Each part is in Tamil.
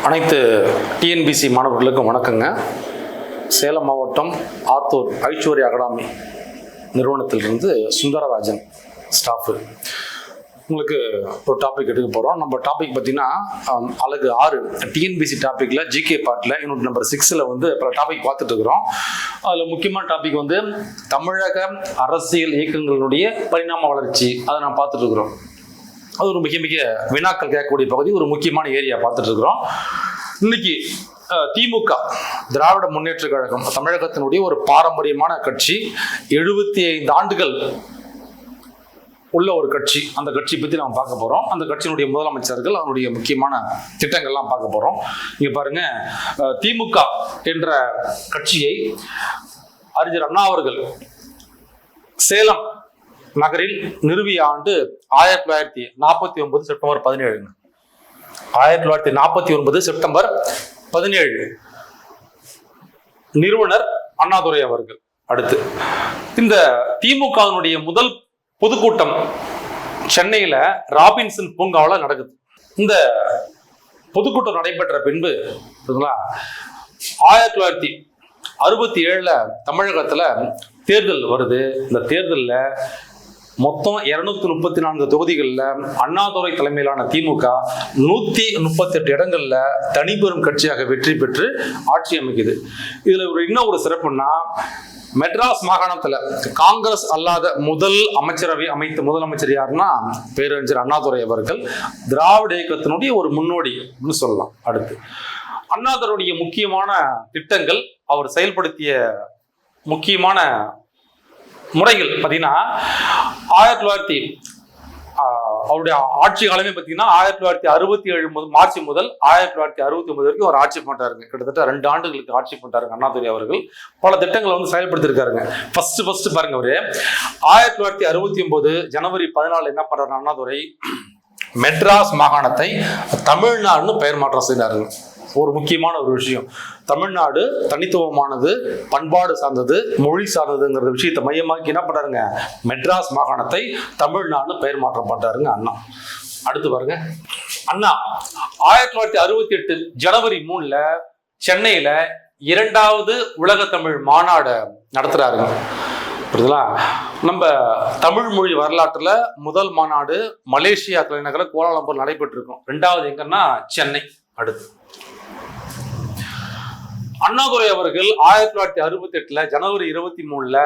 அனைத்து டிஎன்பிசி மாணவர்களுக்கும் வணக்கங்க. சேலம் மாவட்டம் ஆத்தூர் ஐஸ்வர்யா அகாடமி நிறுவனத்திலிருந்து சுந்தரராஜன் ஸ்டாஃபு. உங்களுக்கு ஒரு டாபிக் எடுக்க போகிறோம். நம்ம டாபிக் பார்த்தீங்கன்னா அழகு 6 டிஎன்பிசி டாப்பிக்கில் ஜிகே பார்ட்டில் யூனிட் நம்பர் 6 வந்து பல டாபிக் பார்த்துட்டு இருக்கிறோம். அதில் முக்கியமான டாபிக் வந்து தமிழக அரசியல் இயக்கங்களுடைய பரிணாம வளர்ச்சி. அதை நான் பார்த்துட்டு இருக்கிறோம். அது ஒரு மிக வினாக்கள் கேட்கக்கூடிய பகுதி, ஒரு முக்கியமான ஏரியா பார்த்துட்டு இருக்கிறோம். இன்னைக்கு திமுக திராவிட முன்னேற்ற கழகம் தமிழகத்தினுடைய ஒரு பாரம்பரியமான கட்சி, 75 ஆண்டுகள் உள்ள ஒரு கட்சி. அந்த கட்சி பற்றி நம்ம பார்க்க போகிறோம். அந்த கட்சியினுடைய முதலமைச்சர்கள், அவருடைய முக்கியமான திட்டங்கள்லாம் பார்க்க போகிறோம். இங்கே பாருங்க, திமுக என்ற கட்சியை அறிஞர் அண்ணா அவர்கள் சேலம் நகரில் நிறுவிய ஆண்டு 1949 செப்டம்பர் 17. 1949 செப்டம்பர் 17 நிறுவனர் அண்ணாதுரை அவர்கள். அடுத்து இந்த திமுகவினுடைய முதல் பொதுக்கூட்டம் சென்னையில ராபின்சன் பூங்காவில் நடக்குது. இந்த பொதுக்கூட்டம் நடைபெற்ற பின்பு 1967 தமிழகத்துல தேர்தல் வருது. இந்த தேர்தலில் மொத்தம் 234 தொகுதிகளில் அண்ணாதுரை தலைமையிலான திமுக 138 இடங்கள்ல தனிப்பெரும் கட்சியாக வெற்றி பெற்று ஆட்சி அமைக்குது. இதுல இன்னும் ஒரு சிறப்புன்னா, மெட்ராஸ் மாகாணத்துல காங்கிரஸ் அல்லாத முதல் அமைச்சரவை அமைத்த முதலமைச்சர் யாருன்னா பேரறிஞர் அண்ணாதுரை அவர்கள். திராவிட இயக்கத்தினுடைய ஒரு முன்னோடி அப்படின்னு சொல்லலாம். அடுத்து அண்ணாதுரையுடைய முக்கியமான திட்டங்கள், அவர் செயல்படுத்திய முக்கியமான முறைகள் பார்த்தீங்கன்னா, அவருடைய ஆட்சி காலமே பார்த்தீங்கன்னா 1967 மார்ச் முதல் 1969 வரைக்கும் அவர் ஆட்சி பண்றாருங்க. கிட்டத்தட்ட 2 ஆண்டுகளுக்கு ஆட்சி பண்றாருங்க அண்ணாதுரை அவர்கள். பல திட்டங்களை வந்து செயல்படுத்திருக்காருங்க. ஃபர்ஸ்ட் பாருங்க, அவரு 1969 ஜனவரி 14 என்ன பண்றாரு அண்ணாதுரை, மெட்ராஸ் மாகாணத்தை தமிழ்நாடுன்னு பெயர் மாற்றம் செய்தாருங்க. ஒரு முக்கியமான ஒரு விஷயம், தமிழ்நாடு தனித்துவமானது, பண்பாடு சார்ந்தது, மொழி சார்ந்ததுங்கிற விஷயத்தை மையமாக்கி என்ன பண்றாருங்க, மெட்ராஸ் மாகாணத்தை தமிழ்நாடு பெயர் மாற்றம் பண்றாருங்க அண்ணா. அடுத்து பாருங்க, அண்ணா 1968 ஜனவரி 3 சென்னையில 2வது உலக தமிழ் மாநாடு நடத்துறாருங்க. புரியுதுங்களா? நம்ம தமிழ் மொழி வரலாற்றுல முதல் மாநாடு மலேசியா தலைநகர கோலாலம்பூர் நடைபெற்றிருக்கும். 2வது எங்கன்னா சென்னை. அடுத்து அண்ணாதுரை அவர்கள் 1968 ஜனவரி 23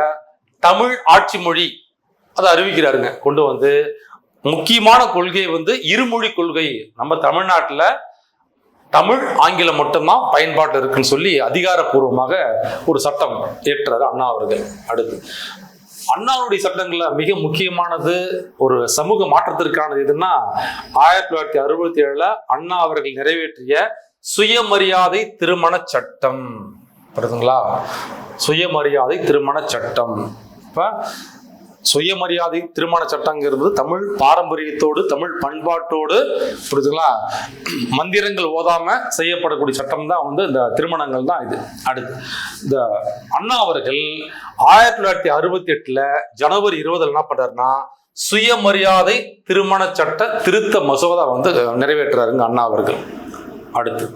தமிழ் ஆட்சி மொழி அதை அறிவிக்கிறாருங்க. கொண்டு வந்து முக்கியமான கொள்கை வந்து இருமொழி கொள்கை. நம்ம தமிழ்நாட்டுல தமிழ் ஆங்கிலம் மட்டும்தான் பயன்பாட்டு இருக்குன்னு சொல்லி அதிகாரப்பூர்வமாக ஒரு சட்டம் ஏற்றாரு அண்ணா அவர்கள். அடுத்து அண்ணாவுடைய சட்டங்கள்ல மிக முக்கியமானது, ஒரு சமூக மாற்றத்திற்கானது எதுன்னா 1967 அண்ணா அவர்கள் நிறைவேற்றிய சுயமரியாதை திருமண சட்டம். புரியுதுங்களா? சுயமரியாதை திருமண சட்டம். இப்ப சுயமரியாதை திருமண சட்டங்கிறது தமிழ் பாரம்பரியத்தோடு, தமிழ் பண்பாட்டோடு, புரியுதுங்களா, மந்திரங்கள் ஓதாம செய்யப்படக்கூடிய சட்டம் தான் வந்து இந்த திருமணங்கள் தான் இது. அடுத்து இந்த அண்ணா அவர்கள் 1968 ஜனவரி 20 என்ன பண்றாருன்னா சுயமரியாதை திருமண சட்ட திருத்த மசோதா வந்து நிறைவேற்றுறாருங்க அண்ணா அவர்கள். அடுத்து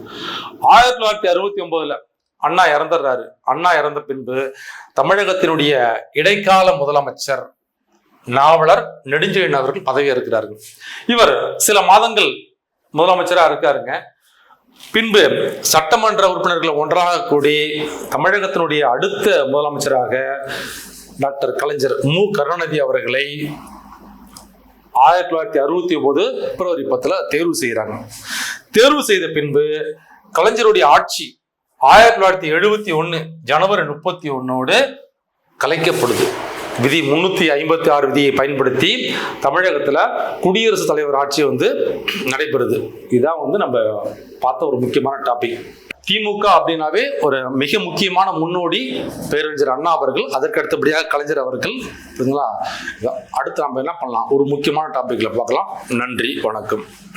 1969 அண்ணா இறந்துடுறாரு. அண்ணா இறந்த பின்பு தமிழகத்தினுடைய இடைக்கால முதலமைச்சர் நாவலர் நெடுஞ்செழியன் அவர்கள் பதவி ஏற்கிறார்கள். இவர் சில மாதங்கள் முதலமைச்சராக இருக்காருங்க. பின்பு சட்டமன்ற உறுப்பினர்கள் ஒன்றாக கூடி தமிழகத்தினுடைய அடுத்த முதலமைச்சராக டாக்டர் கலைஞர் மு கருணாநிதி அவர்களை 1969 பிப்ரவரி 10 தேர்வு செய்கிறாங்க. தேர்வு செய்த பின்பு கலைஞருடைய ஆட்சி 1971 ஜனவரி 31 கலைக்கப்படுது. விதி 356 விதியை பயன்படுத்தி தமிழகத்துல குடியரசுத் தலைவர் ஆட்சி வந்து நடைபெறுது. இதுதான் வந்து நம்ம பார்த்த ஒரு முக்கியமான டாபிக். திமுக அப்படின்னாவே ஒரு மிக முக்கியமான முன்னோடி பேரறிஞர் அண்ணா அவர்கள், அதற்கு அடுத்தபடியாக கலைஞர் அவர்கள். அடுத்து நம்ம என்ன பண்ணலாம், ஒரு முக்கியமான டாபிக்ல பார்க்கலாம். நன்றி, வணக்கம்.